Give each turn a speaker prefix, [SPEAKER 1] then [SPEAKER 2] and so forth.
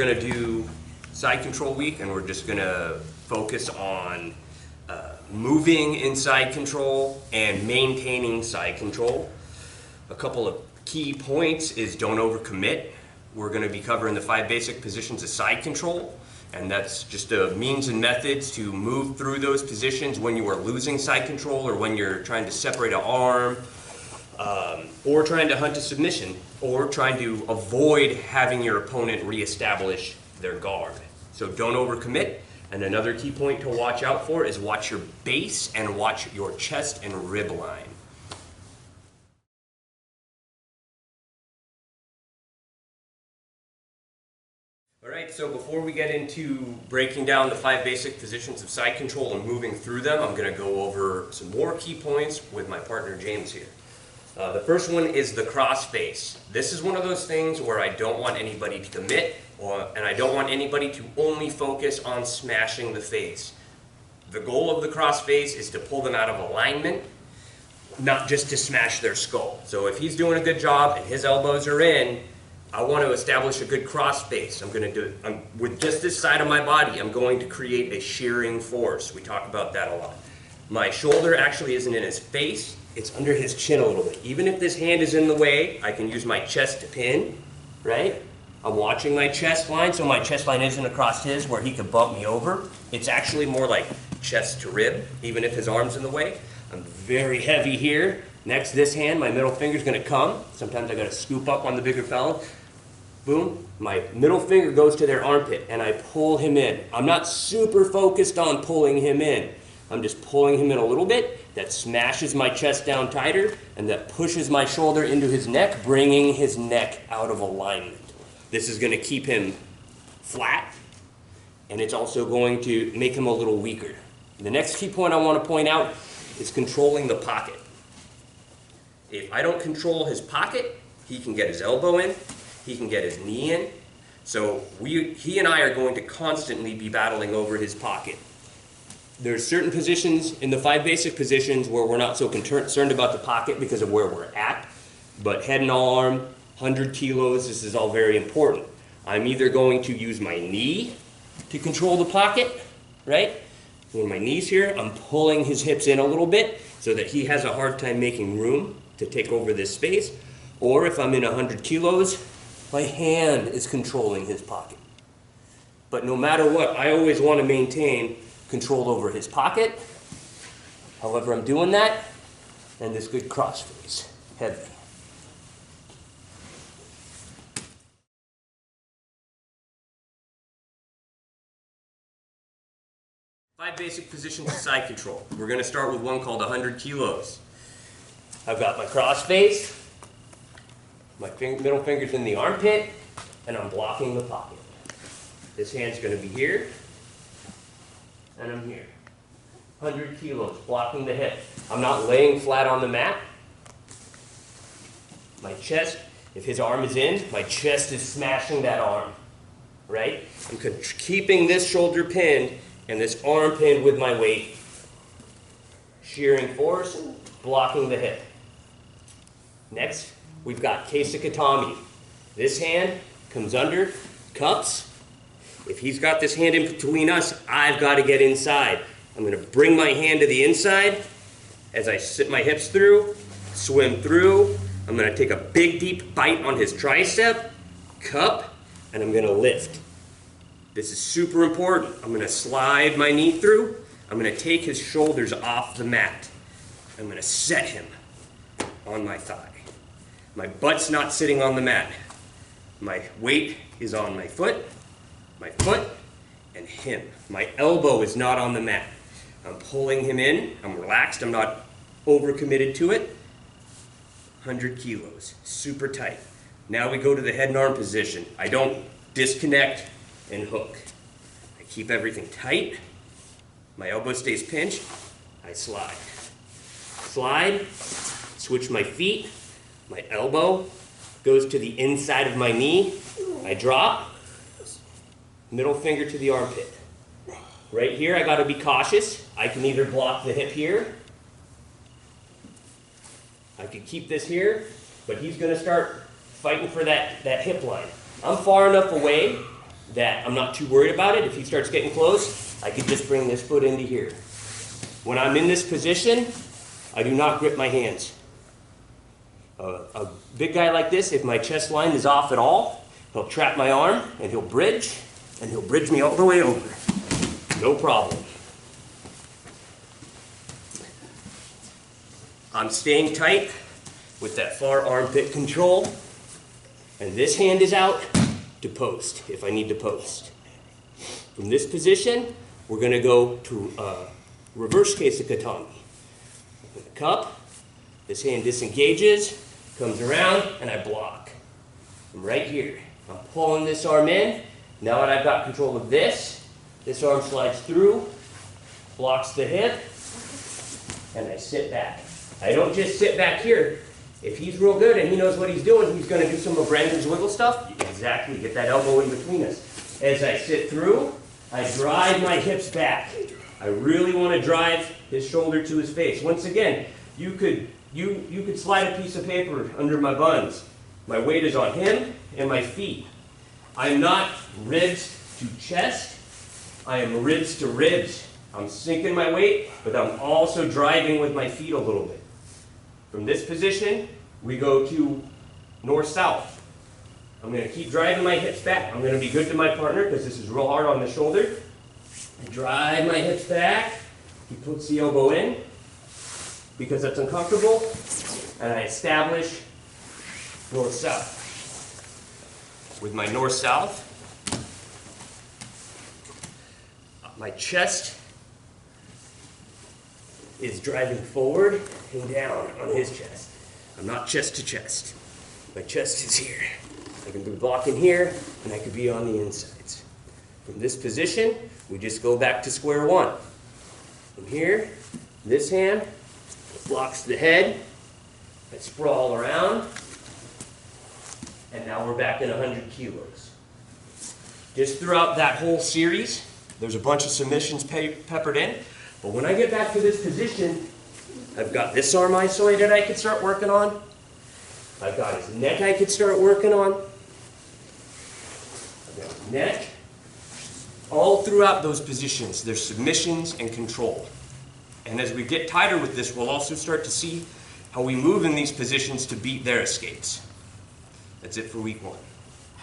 [SPEAKER 1] going to do side control week, and we're just going to focus on moving in side control and maintaining side control. A couple of key points is don't overcommit. We're going to be covering the 5 basic positions of side control, and that's just a means and methods to move through those positions when you are losing side control or when you're trying to separate an arm, or trying to hunt a submission, or trying to avoid having your opponent reestablish their guard. So don't overcommit. And another key point to watch out for is watch your base and watch your chest and rib line. All right, so before we get into breaking down the 5 basic positions of side control and moving through them, I'm going to go over some more key points with my partner James here. The first one is the cross face. This is one of those things where I don't want anybody to commit, and I don't want anybody to only focus on smashing the face. The goal of the cross face is to pull them out of alignment, not just to smash their skull. So if he's doing a good job and his elbows are in, I want to establish a good cross face. I'm going to do it with just this side of my body. I'm going to create a shearing force. We talk about that a lot. My shoulder actually isn't in his face. It's under his chin a little bit. Even if this hand is in the way, I can use my chest to pin, right? I'm watching my chest line, so my chest line isn't across his where he could bump me over. It's actually more like chest to rib, even if his arm's in the way. I'm very heavy here. Next, this hand, my middle finger's gonna come. Sometimes I gotta scoop up on the bigger fella. Boom, my middle finger goes to their armpit and I pull him in. I'm not super focused on pulling him in. I'm just pulling him in a little bit. That smashes my chest down tighter and that pushes my shoulder into his neck, bringing his neck out of alignment. This is gonna keep him flat, and it's also going to make him a little weaker. The next key point I wanna point out is controlling the pocket. If I don't control his pocket, he can get his elbow in, he can get his knee in. So he and I are going to constantly be battling over his pocket. There's certain positions in the 5 basic positions where we're not so concerned about the pocket because of where we're at, but head and arm, 100 kilos, this is all very important. I'm either going to use my knee to control the pocket, right? When my knee's here, I'm pulling his hips in a little bit so that he has a hard time making room to take over this space. Or if I'm in 100 kilos, my hand is controlling his pocket. But no matter what, I always want to maintain control over his pocket. However I'm doing that, and this good cross face, heavy. Five basic positions of side control. We're going to start with one called 100 kilos. I've got my cross face, my middle finger's in the armpit, and I'm blocking the pocket. This hand's going to be here, and I'm here. 100 kilos, blocking the hip. I'm not laying flat on the mat. My chest, if his arm is in, my chest is smashing that arm, right? I'm keeping this shoulder pinned and this arm pinned with my weight. Shearing force, blocking the hip. Next, we've got Keisakatami. This hand comes under, cups. If he's got this hand in between us, I've got to get inside. I'm going to bring my hand to the inside as I sit my hips through, swim through. I'm going to take a big, deep bite on his tricep, cup, and I'm going to lift. This is super important. I'm going to slide my knee through. I'm going to take his shoulders off the mat. I'm going to set him on my thigh. My butt's not sitting on the mat. My weight is on my foot, and him. My elbow is not on the mat. I'm pulling him in. I'm relaxed. I'm not overcommitted to it. 100 kilos, super tight. Now we go to the head and arm position. I don't disconnect and hook. I keep everything tight. My elbow stays pinched. I slide. Slide, switch my feet. My elbow goes to the inside of my knee. I drop. Middle finger to the armpit. Right here, I got to be cautious. I can either block the hip here. I could keep this here, but he's going to start fighting for that hip line. I'm far enough away that I'm not too worried about it. If he starts getting close, I can just bring this foot into here. When I'm in this position, I do not grip my hands. A big guy like this, if my chest line is off at all, he'll trap my arm and he'll bridge me all the way over. No problem. I'm staying tight with that far armpit control, and this hand is out to post if I need to post. From this position, we're going to go to reverse case of Katami. Cup, this hand disengages, comes around, and I block. I'm right here. I'm pulling this arm in. Now that I've got control of this arm slides through, blocks the hip, and I sit back. I don't just sit back here. If he's real good and he knows what he's doing, he's going to do some of Brandon's wiggle stuff. Exactly, get that elbow in between us. As I sit through, I drive my hips back. I really want to drive his shoulder to his face. Once again, you could slide a piece of paper under my buns. My weight is on him and my feet. I'm not ribs to chest. I am ribs to ribs. I'm sinking my weight, but I'm also driving with my feet a little bit. From this position, we go to north-south. I'm going to keep driving my hips back. I'm going to be good to my partner because this is real hard on the shoulder. I drive my hips back. He puts the elbow in because that's uncomfortable. And I establish north-south. With my north-south, my chest is driving forward and down on his chest. I'm not chest to chest. My chest is here. I can be blocking here, and I could be on the insides. From this position, we just go back to square one. From here, this hand blocks the head. I sprawl around, and now we're back in 100 kilos. Just throughout that whole series, there's a bunch of submissions peppered in. But when I get back to this position, I've got this arm isolated I could start working on. I've got his neck I could start working on. I've got his neck. All throughout those positions, there's submissions and control. And as we get tighter with this, we'll also start to see how we move in these positions to beat their escapes. That's it for week 1.